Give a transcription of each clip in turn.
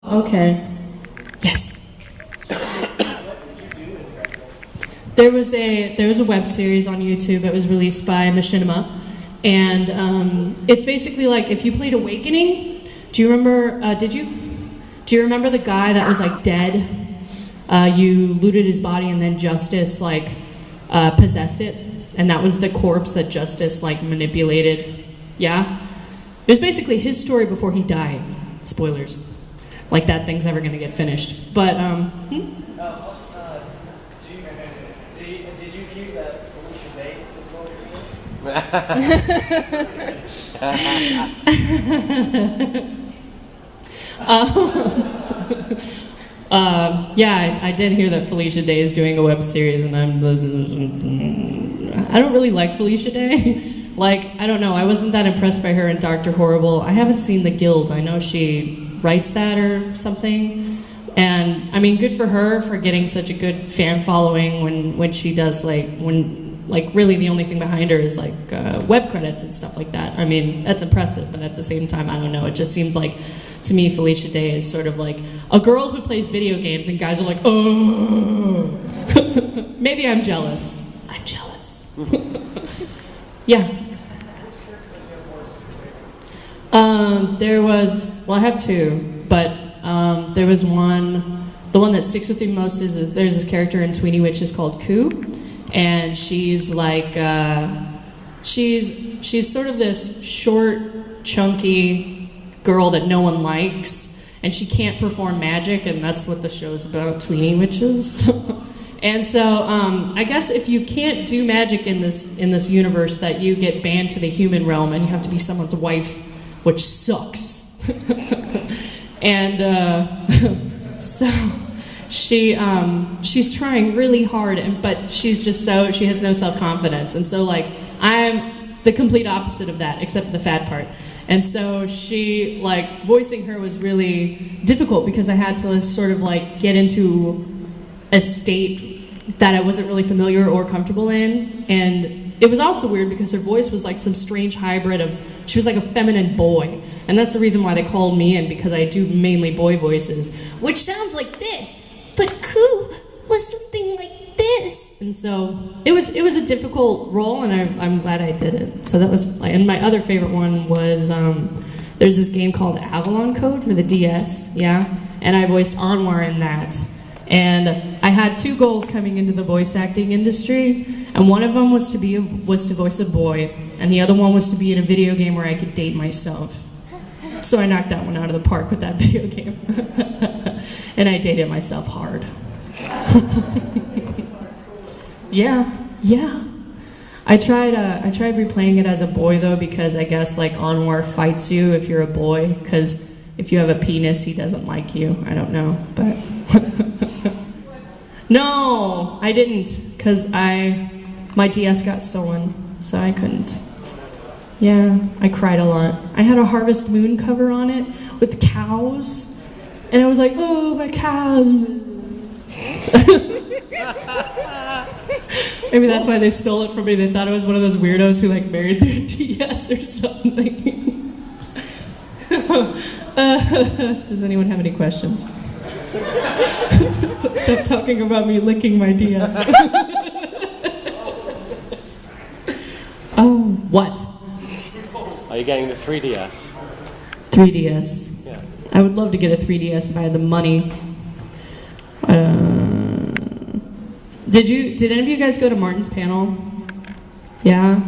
Okay. Yes. There was a web series on YouTube. It was released by Machinima, and it's basically like if you played Awakening. Do you remember? Do you remember the guy that was like dead? You looted his body, and then Justice like possessed it, and that was the corpse that Justice like manipulated. Yeah, it was basically his story before he died. Spoilers. Like that thing's ever gonna get finished. But Did you hear that Felicia Day is yeah, I did hear that Felicia Day is doing a web series, and I don't really like Felicia Day. Like, I don't know, I wasn't that impressed by her in Dr. Horrible. I haven't seen The Guild. I know she writes that or something. And, I mean, good for her for getting such a good fan following when she does, like, really the only thing behind her is, like, web credits and stuff like that. I mean, that's impressive, but at the same time, I don't know. It just seems like, to me, Felicia Day is sort of like a girl who plays video games and guys are like, oh. Maybe I'm jealous. I'm jealous. Yeah. There was, well, I have two, but there was one, the one that sticks with me most is there's this character in Tweeny Witch is called Koo, and she's like, she's sort of this short, chunky girl that no one likes, and she can't perform magic, and that's what the show's about, Tweeny Witches. And so, I guess if you can't do magic in this universe, that you get banned to the human realm, and you have to be someone's wife, which sucks. And so she's trying really hard, but she has no self-confidence, and so like I'm the complete opposite of that, except for the fat part. And so she, like, voicing her was really difficult because I had to sort of like get into a state that I wasn't really familiar or comfortable in. And it was also weird because her voice was like some strange hybrid of, she was like a feminine boy. And that's the reason why they called me in, because I do mainly boy voices, which sounds like this, but Koo was something like this. And so it was a difficult role, and I'm glad I did it. So that was, and my other favorite one was, there's this game called Avalon Code for the DS, yeah? And I voiced Anwar in that. And I had two goals coming into the voice acting industry, and one of them was to voice a boy, and the other one was to be in a video game where I could date myself. So I knocked that one out of the park with that video game. And I dated myself hard. Yeah. I tried replaying it as a boy though, because I guess like Anwar fights you if you're a boy, because if you have a penis, he doesn't like you. I don't know, but no, I didn't, because my DS got stolen, so I couldn't. Yeah, I cried a lot. I had a Harvest Moon cover on it with cows, and I was like, oh, my cows. Maybe that's why they stole it from me. They thought I was one of those weirdos who like married their DS or something. Does anyone have any questions? Stop talking about me licking my DS. Oh, what? Are you getting the 3DS? 3DS. Yeah. I would love to get a 3DS if I had the money. Did any of you guys go to Martin's panel? Yeah?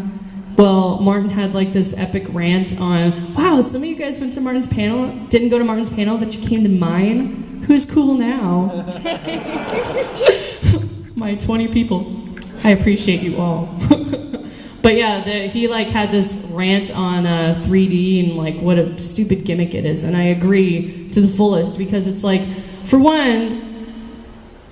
Well, Martin had like this epic rant on, wow, some of you guys went to Martin's panel, didn't go to Martin's panel, but you came to mine? Who's cool now? My 20 people. I appreciate you all. But yeah, he like had this rant on 3D and like what a stupid gimmick it is, and I agree to the fullest, because it's like, for one,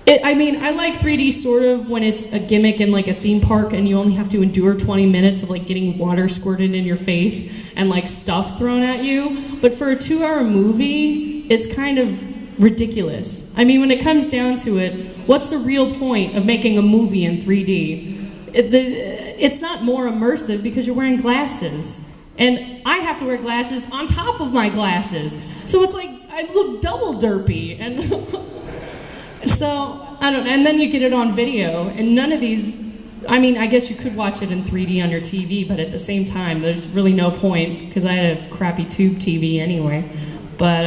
I like 3D sort of when it's a gimmick in like a theme park and you only have to endure 20 minutes of like getting water squirted in your face and like stuff thrown at you, but for a 2-hour movie, it's kind of ridiculous. I mean, when it comes down to it, what's the real point of making a movie in 3D? It's not more immersive because you're wearing glasses. And I have to wear glasses on top of my glasses. So it's like, I'd look double derpy. And so, I don't know. And then you get it on video, and none of these, I mean, I guess you could watch it in 3D on your TV, but at the same time, there's really no point, because I had a crappy tube TV anyway. But,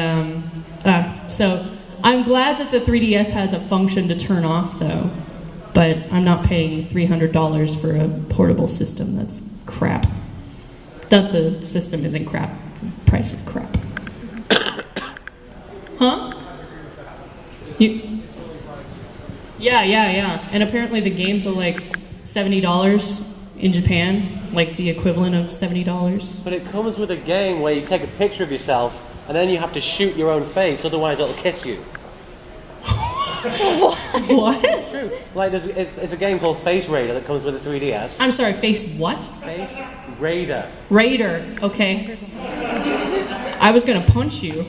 so I'm glad that the 3DS has a function to turn off, though. But I'm not paying $300 for a portable system. That's crap. That the system isn't crap. The price is crap. Huh? Yeah. And apparently the games are like $70 in Japan, like the equivalent of $70. But it comes with a game where you take a picture of yourself and then you have to shoot your own face, otherwise it'll kiss you. What? It's true. Like there's a game called Face Raider that comes with a 3DS. I'm sorry, face what? Face Raider. Raider, okay. I was gonna punch you.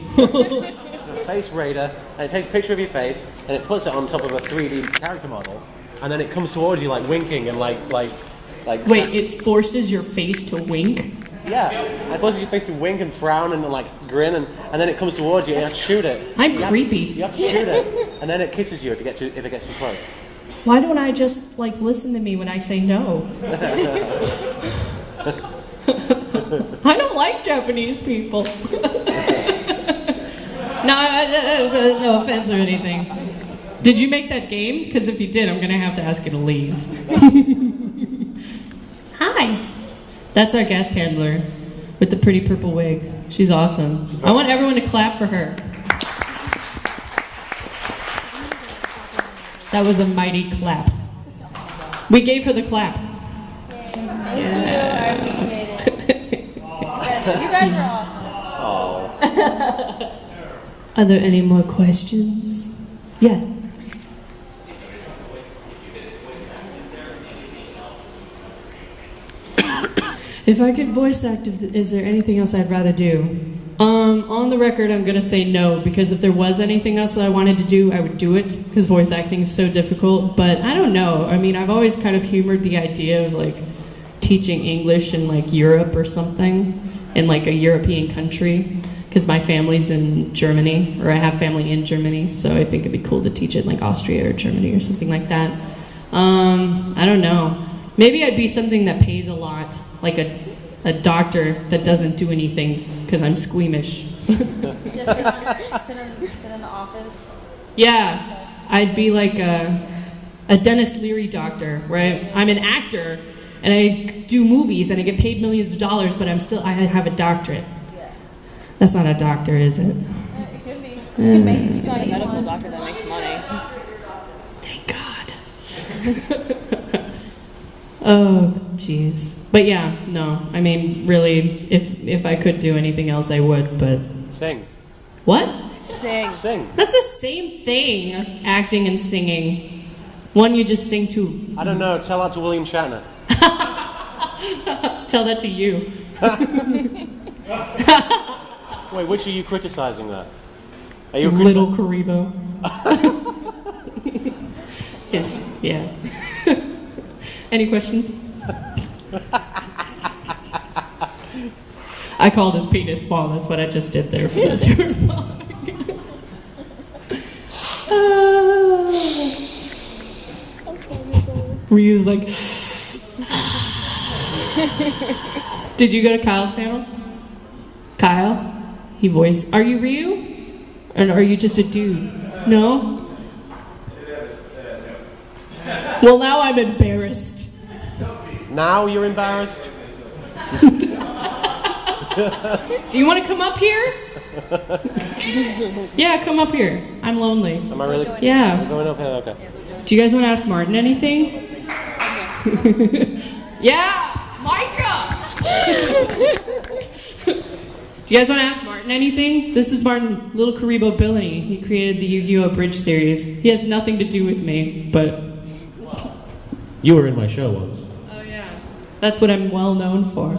Face Raider, and it takes a picture of your face and it puts it on top of a 3D character model, and then it comes towards you like winking and like. Wait, it forces your face to wink? Yeah, it forces your face to wink and frown and like grin, and then it comes towards you and you have to shoot it. I'm creepy. You have to shoot it, and then it kisses you if it gets too close. Why don't I just like listen to me when I say no? I don't like Japanese people. No offense or anything. Did you make that game? Because if you did, I'm gonna have to ask you to leave. Hi. That's our guest handler with the pretty purple wig. She's awesome. I want everyone to clap for her. That was a mighty clap. We gave her the clap. Thank you. I appreciate it. You guys are awesome. Are there any more questions? Yeah. If I could voice act, is there anything else I'd rather do? On the record, I'm gonna say no, because if there was anything else that I wanted to do, I would do it, because voice acting is so difficult. But I don't know. I mean, I've always kind of humored the idea of like teaching English in like Europe or something, in like a European country, because my family's in Germany, or I have family in Germany, so I think it'd be cool to teach it in like Austria or Germany or something like that. I don't know. Maybe I'd be something that pays a lot, like a doctor that doesn't do anything because I'm squeamish. Just sit in the office. Yeah, I'd be like a Dennis Leary doctor, where I'm an actor and I do movies and I get paid millions of dollars, but I have a doctorate. Yeah. That's not a doctor, is it? It could be. It's not a medical doctor that makes money. Thank God. Oh, jeez. But yeah, no. I mean, really, if I could do anything else, I would, but... Sing. What? Sing. Sing. That's the same thing, acting and singing. One you just sing to... I don't know, tell that to William Shatner. Tell that to you. Wait, which are you criticizing there? Are you LittleKuriboh. Yeah. Any questions? I called his penis small. That's what I just did there for those who were following. Ryu's like... Did you go to Kyle's panel? Kyle? He voiced... Are you Ryu? Or are you just a dude? No? Well, now I'm embarrassed. Now you're embarrassed? Do you want to come up here? Yeah, come up here. I'm lonely. Am I really? Yeah. I'm going up here, okay. Do you guys want to ask Martin anything? Yeah, Micah! Do you guys want to ask Martin anything? This is Martin, LittleKuriboh Billany. He created the Yu-Gi-Oh! Bridge series. He has nothing to do with me, but... You were in my show once. Oh yeah. That's what I'm well known for.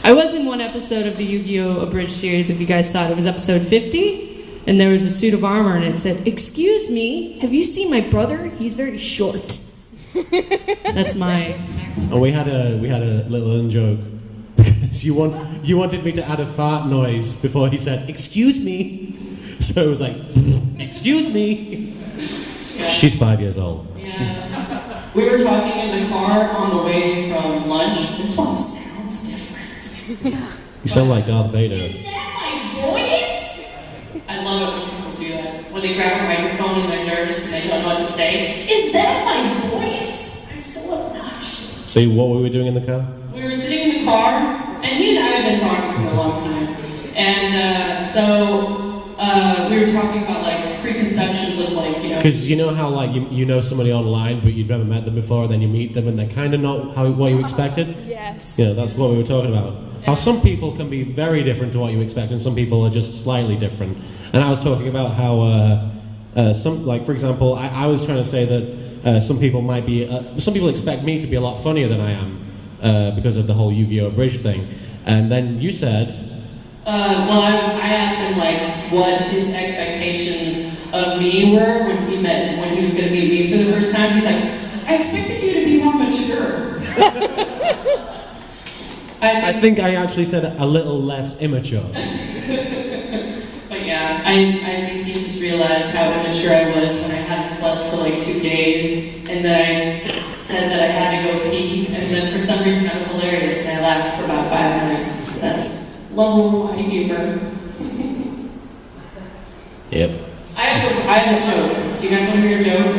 I was in one episode of the Yu-Gi-Oh! Abridged series, if you guys saw it. It was episode 50, and there was a suit of armor, and it said, "Excuse me, have you seen my brother? He's very short." That's my accent. And we had a little in joke because So you wanted me to add a fart noise before he said, "Excuse me." So it was like, "Excuse me." Yeah. She's 5 years old. Yeah. We were talking in the car on the way from lunch. This one sounds different. You sound like Darth Vader. Is that my voice? I love it when people do that. When they grab a microphone and they're nervous and they don't know what to say. Is that my voice? I'm so obnoxious. So what were we doing in the car? We were sitting in the car, and he and I have been talking for a long time. And we were talking about like preconceptions of like, you know. Because you know how like you know somebody online, but you've never met them before, and then you meet them, and they're kind of not what you expected. Yes. Yeah, that's what we were talking about. How some people can be very different to what you expect, and some people are just slightly different. And I was talking about how some, like for example, I was trying to say that some people might be, some people expect me to be a lot funnier than I am because of the whole Yu-Gi-Oh! Bridge thing. And then you said. Well, I asked him like what his expectations of me were when he was going to meet me for the first time. He's like, I expected you to be more mature. I think I actually said a little less immature. But yeah, I think he just realized how immature I was when I hadn't slept for like 2 days, and then I said that I had to go pee, and then for some reason that was hilarious, and I laughed for about 5 minutes. That's level 1 humor. Yep. I have a joke. Do you guys want to hear a joke?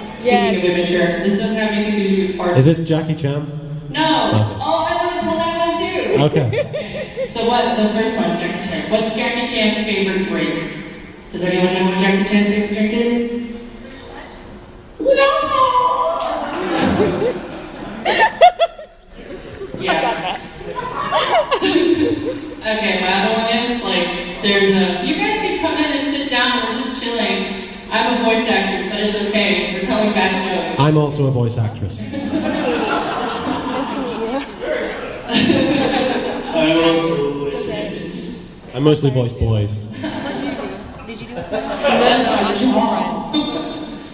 Speaking of immature, this doesn't have anything to do with farts. Is this Jackie Chan? No. Okay. Oh, I want to tell that one too. Okay. So what? The first one, Jackie Chan. What's Jackie Chan's favorite drink? Does anyone know what Jackie Chan's favorite drink is? Water. Yeah. Okay, my other one is like there's a. You guys can come in and sit down. We're just chilling. I'm a voice actress, but it's okay. We're telling bad jokes. I'm also a voice actress. Nice to meet you. I'm also a voice actress. I mostly voice boys. What did you do? Did you do a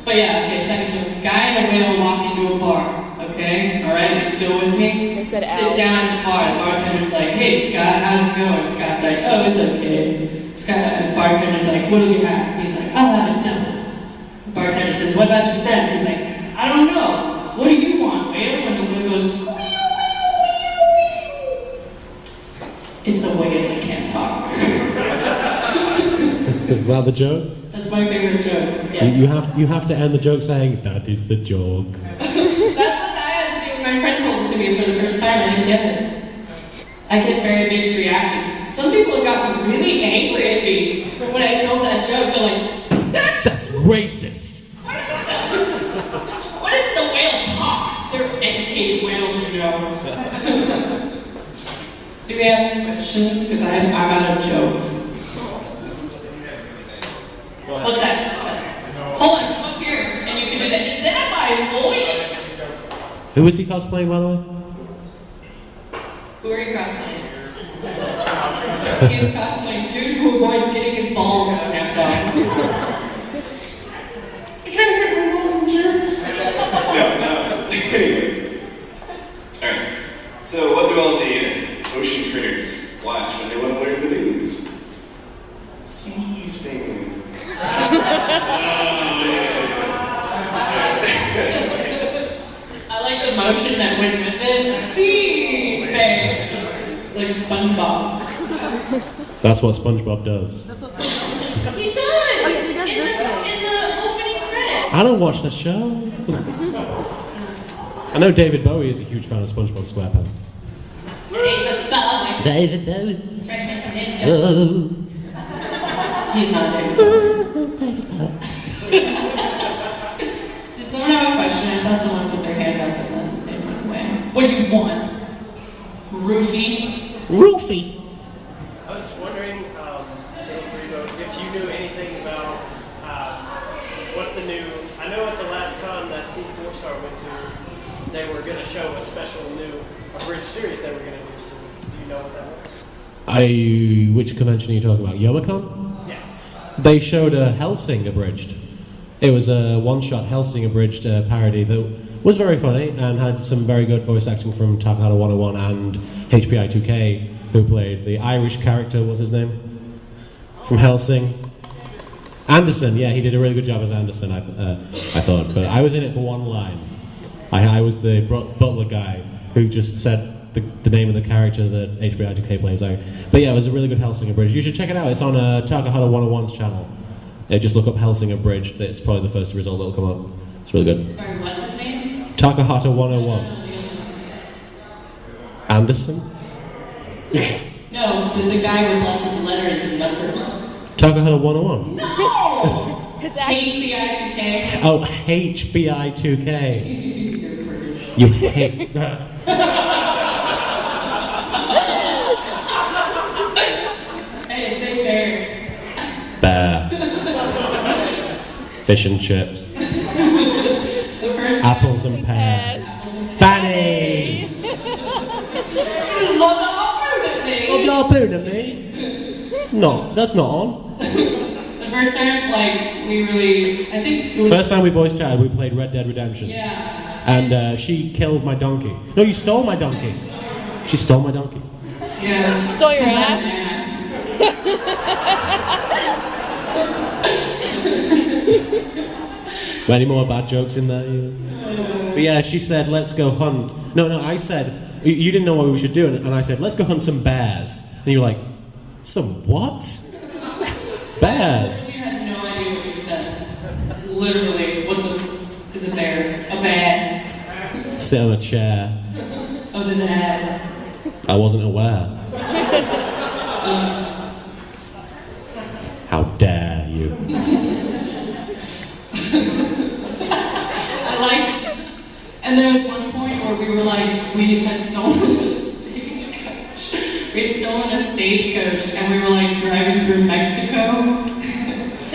But yeah, okay, second joke. Guy and a whale walk into a bar. Okay, alright, you still with me? They said Sit ow. down at the bar. The bartender's like, hey Scott, how's it going? Scott's like, oh, it's okay. The bartender's like, what do you have? He's like, I'll have a double. The bartender says, what about your friend? He's like, I don't know. What do you want, whale? And the whale goes, it's the whale, I can't talk. Is that the joke? That's my favorite joke. Yes. You have to end the joke saying, that is the joke. That's what I had to do when my friend told it to me for the first time. I didn't get it. I get very mixed reactions. Some people have gotten really angry at me when I told that joke. They're like, that's racist. what is the whale talk? They're educated whales, you know. Do we have any questions? Because I'm out of jokes. What's that? Hold on, come up here, and you can do that. Is that my voice? Who is he cosplaying, by the way? Who are you cosplaying? He's cosplaying dude who avoids getting his balls snapped off. I can't hurt my balls in chair. No. Anyways. Alright. So what do all the ocean critters watch when they want to learn the news? Sneeze family. I like the motion that went with it. See, it's like SpongeBob. That's what SpongeBob does. He does. he does this in the opening credits. I don't watch the show. I know David Bowie is a huge fan of SpongeBob SquarePants. David Bowie. He's not David Bowie. Did someone have a question? I saw someone put their hand up and then they went away. What do you want? Roofie? Roofie? I was wondering, LittleKuriboh, if you knew anything about what the new. I know at the last con that Team 4-Star went to, they were going to show a special new abridged series they were going to do. So, do you know what that was? Which convention are you talking about? Youmacon? Yeah. They showed a Hellsing abridged. It was a one-shot Hellsing abridged parody that was very funny and had some very good voice acting from Takahata 101 and HPI 2K, who played the Irish character. What's his name? From Helsing. Anderson. Yeah, he did a really good job as Anderson. I thought, but I was in it for one line. I was the butler guy who just said the name of the character that HPI 2K plays. But yeah, it was a really good Helsinger Bridge. You should check it out. It's on Takahata 101's channel. Just look up Helsinger Bridge. That's probably the first result that'll come up. It's really good. Sorry, what's his name? Takahata 101. Anderson? No, the guy with lots of letters and numbers. Takahata 101? No! It's actually HBI2K. Oh, HBI 2K. You're British. You hate. Hey, say bear. Bear. Fish and chips. The first Apples and pears. Fanny! Love at me. Oh, you're pooing at me? No, that's not on. The first time, like, we really, I think it was... First time we voice chatted, we played Red Dead Redemption. Yeah. And she killed my donkey. No, you stole my donkey. She stole my donkey. Yeah. She stole your 'Cause I'm ass? an ass. Any more bad jokes in there? But yeah, she said, let's go hunt. No, I said, you didn't know what we should do, and I said, let's go hunt some bears. And you were like, some what? Bears. You had no idea what you said. Literally, what the is a bear? A bear. Sit on a chair. Of an ad. I wasn't aware. How dare you? I liked. And there was one point where we were like, we had stolen a stagecoach. We had stolen a stagecoach, and we were like driving through Mexico.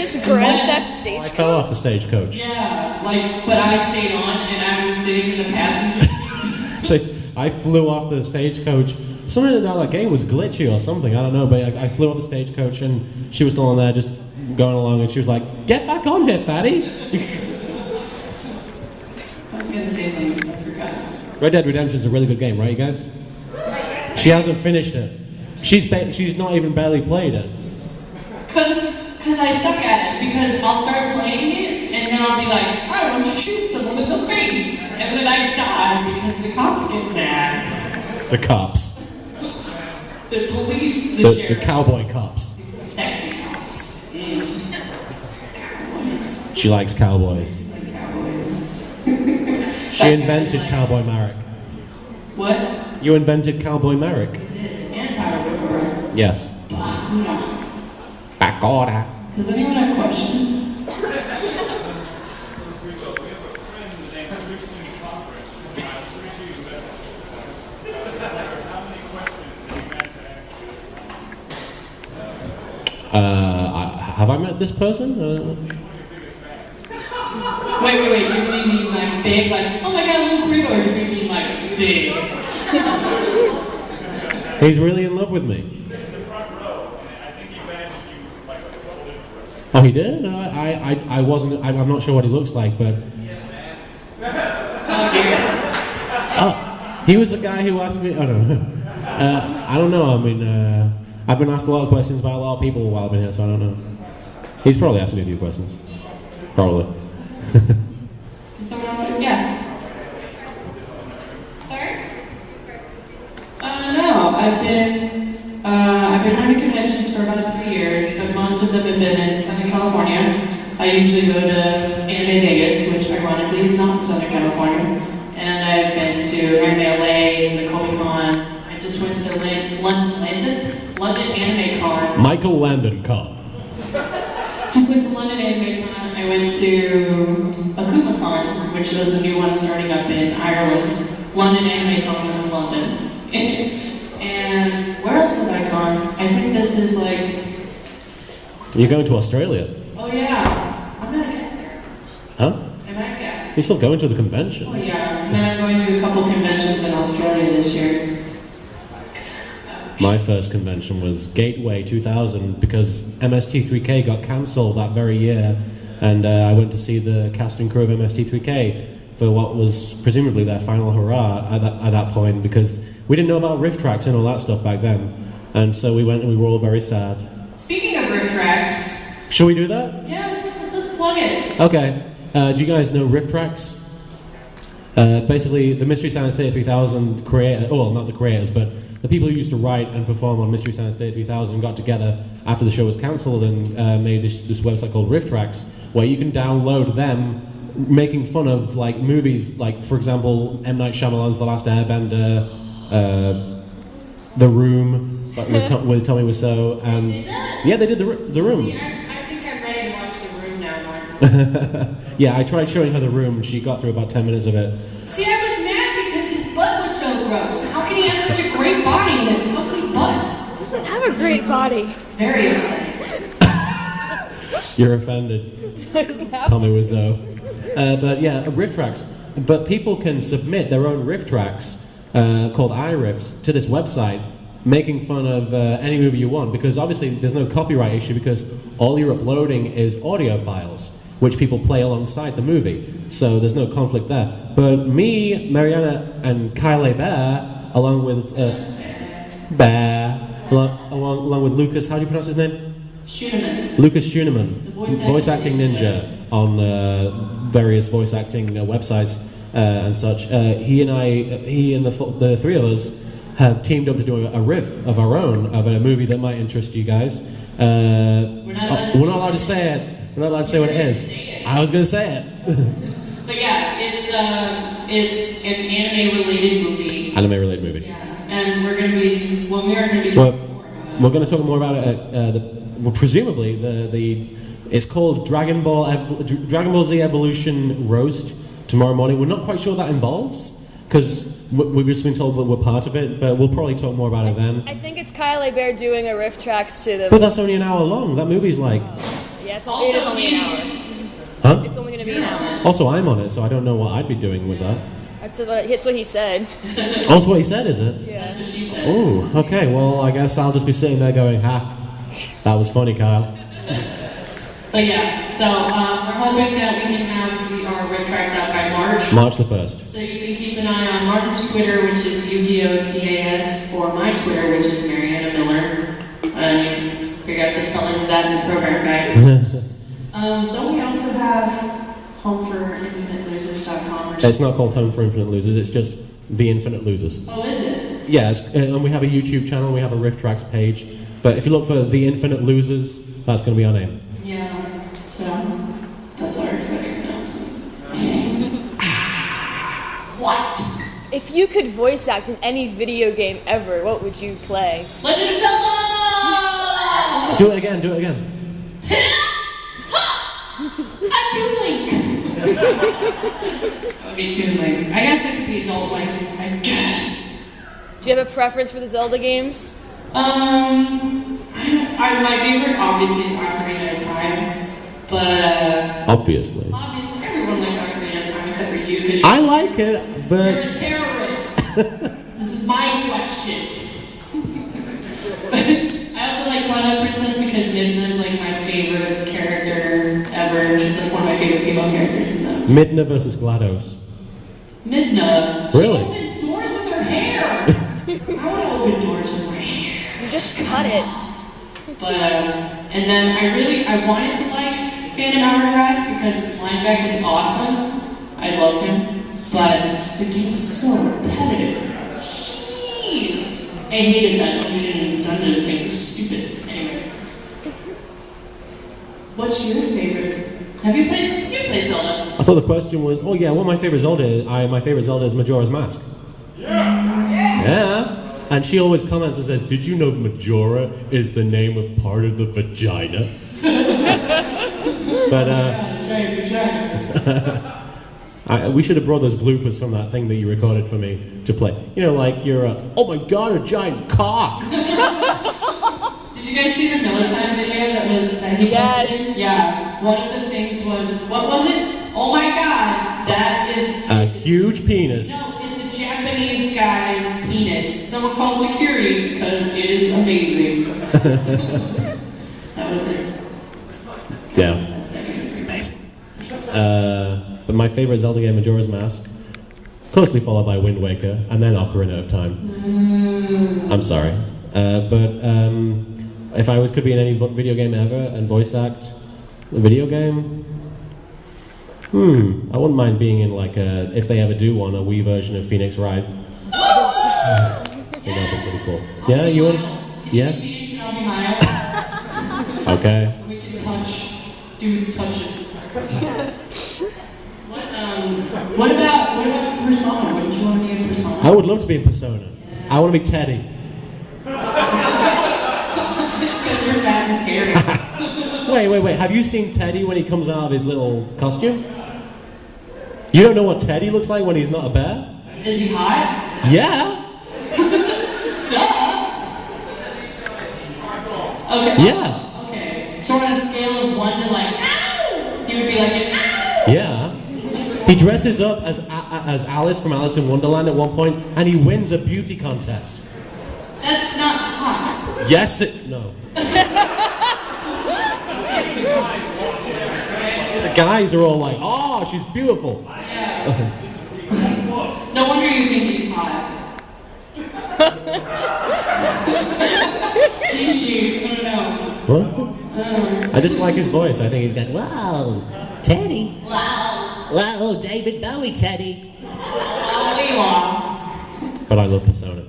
just Grand Theft I Stagecoach. fell off the stagecoach. Yeah, like, but I stayed on, and I was sitting in the passenger seat. So I flew off the stagecoach. Something about that game was glitchy or something, I don't know, but I flew off the stagecoach and she was still on there just going along and she was like, get back on here, fatty! I was gonna say something, I forgot. Red Dead Redemption is a really good game, right, you guys? She hasn't finished it. She's not even barely played it. Cause I suck at it, because I'll start playing it, and then I'll be like, I want to shoot someone in the face, and then I die because the cops get mad. The cops. The police, the The sheriff. cowboy cops. Sexy cops. Cowboys. She likes cowboys. Cowboys. She invented Cowboy Marek. What? You invented Cowboy Marek? And Power Record. Yes. Bakora. Does anyone have a question? Have I met this person? Wait. Do you mean like big, like, oh my god, LittleKuriboh, or do you mean like big? He's really in love with me. Oh, he did? No, I wasn't. I'm not sure what he looks like, but. Oh, he was the guy who asked me. Oh no. I don't know. I mean, I've been asked a lot of questions by a lot of people while I've been here, so I don't know. He's probably asked me a few questions. Probably. Can someone else? Yeah. Sorry? No, I've been running conventions for about 3 years, but most of them have been in Southern California. I usually go to Anime Vegas, which ironically is not in Southern California. And I've been to Anime LA, the Comic Con. I just went to London Anime Con. Michael Landon Con. Just went to London Anime Con. I went to Akuma Con, which was a new one starting up in Ireland. London Anime Con was in London. And where else have I gone? I think this is like... You're going to Australia? Oh yeah, I'm not a guest there. Huh? I'm not a guest. You're still going to the convention? Oh yeah, and then I'm going to a couple conventions in Australia this year. My first convention was Gateway 2000 because MST3K got cancelled that very year, and I went to see the cast and crew of MST3K for what was presumably their final hurrah at that point, because we didn't know about riff tracks and all that stuff back then. And so we went and we were all very sad. Speaking of riff tracks, shall we do that? yeah, let's plug it. Okay. Do you guys know riff tracks? Basically, the Mystery Science Theater 3000 creators, well, not the creators, but the people who used to write and perform on Mystery Science Theater 3000 got together after the show was cancelled and made this website called Riff Tracks, where you can download them making fun of like movies, like for example M. Night Shyamalan's The Last Airbender, The Room with Tommy Wiseau, and They did that? yeah, they did The Room. See, I think I'm ready to watch The Room now, Martin. Yeah, I tried showing her The Room and she got through about 10 minutes of it. See, I was mad because his butt was so gross. How can he have such a great body and an ugly butt? He doesn't have a great body. Very upsetting. You're offended, Tommy Wiseau. But yeah, riff tracks. But people can submit their own riff tracks called iRiffs to this website, making fun of any movie you want, because obviously there's no copyright issue because all you're uploading is audio files, which people play alongside the movie. So there's no conflict there. But me, Marianne, and Kyle Bear, along with along with Lucas, how do you pronounce his name? Schuneman. Lucas Schuneman, The voice acting ninja on various voice acting websites and such. He and the three of us have teamed up to do a riff of our own of a movie that might interest you guys. We're not allowed to say it. We're not allowed to say what it is. I was going to say it. But yeah, it's an anime-related movie. Anime-related movie. Yeah, and we are going to be talking more about it. We're going to talk more about it. Presumably, it's called Dragon Ball Z Evolution Roast tomorrow morning. We're not quite sure what that involves because we've just been told that we're part of it, but we'll probably talk more about it then. I think it's Kyle Bear doing a riff tracks to the. But that's only an hour long. That movie's like. Yeah, it is only an hour. Huh? It's only going to be an hour. Also, I'm on it, so I don't know what I'd be doing with that. That's what he said. Oh, that's what he said, is it? Yeah. That's what she said. Oh, okay. Well, I guess I'll just be sitting there going, "Ha, that was funny, Kyle." But yeah, so we're hoping that we can have our riff tracks out by March. March the 1st. So you can keep an eye on Martin's Twitter, which is YugiOTAS, or my Twitter, which is Marianne Miller. And you can figure out the spelling of that in the program guide. Don't we also have homeforinfinitelosers.com or something? It's not called Home for Infinite Losers. It's just The Infinite Losers. Oh, is it? Yeah, and we have a YouTube channel. We have a riff tracks page. But if you look for The Infinite Losers, that's going to be our name. Yeah, so that's our exciting announcement. What? If you could voice act in any video game ever, what would you play? Legend of Zelda! Do it again. I'm Toon Link! That would be Toon Link. I guess I could be Adult Link, I guess. Do you have a preference for the Zelda games? My favorite obviously is Ocarina of Time, but Obviously. everyone likes Ocarina of Time except for you because I like it, but... you're a terrorist. This is my question. I also like Twilight Princess because Midna is like my favorite character ever. She's like one of my favorite female characters in them. Midna versus GLaDOS. Midna. Really? She opens doors with her hair. I want to open doors with my hair. You just cut it. But, and then I wanted to like Phantom Hourglass because Lineback is awesome. I love him. But the game is so repetitive. Jeez. I hated that ocean dungeon thing. It's stupid. Anyway. What's your favorite? Have you played Zelda? I thought the question was, oh yeah, what my favorite Zelda is? My favorite Zelda is Majora's Mask. Yeah. And she always comments and says, did you know Majora is the name of part of the vagina? But, we should have brought those bloopers from that thing that you recorded for me to play. You know, like you're oh my god, a giant cock! Did you guys see the Miller Time video that he posted? Yeah. One of the things was, what was it? Oh my god, that is... A huge penis. No, it's a Japanese guy's penis. Someone call security because it is amazing. That was it. Yeah. It's amazing. but my favorite Zelda game, Majora's Mask, closely followed by Wind Waker, and then Ocarina of Time. I'm sorry. If I could be in any video game ever and voice act a video game, I wouldn't mind being in like if they ever do one, a Wii version of Phoenix Wright. I think that'd be pretty cool. Yeah, you want? Yeah. Phoenix and I'll be Miles. Okay. We can touch dudes touching. What about Persona? Wouldn't you want to be in Persona? I would love to be in Persona. I want to be Teddy. It's because you're fat and hairy. Wait. Have you seen Teddy when he comes out of his little costume? You don't know what Teddy looks like when he's not a bear? Is he hot? Yeah. Okay. Yeah. Okay. So on a scale of 1 to like, ow! He would be like an ow! Yeah. He dresses up as Alice from Alice in Wonderland at one point, and he wins a beauty contest. That's not hot. Yes, no. The guys are all like, oh, she's beautiful. Yeah. No wonder you think he's hot. I don't know. What? I just like his voice. I think he's got, wow, Teddy. Wow, David Bowie, Teddy. Wow. But I love Persona.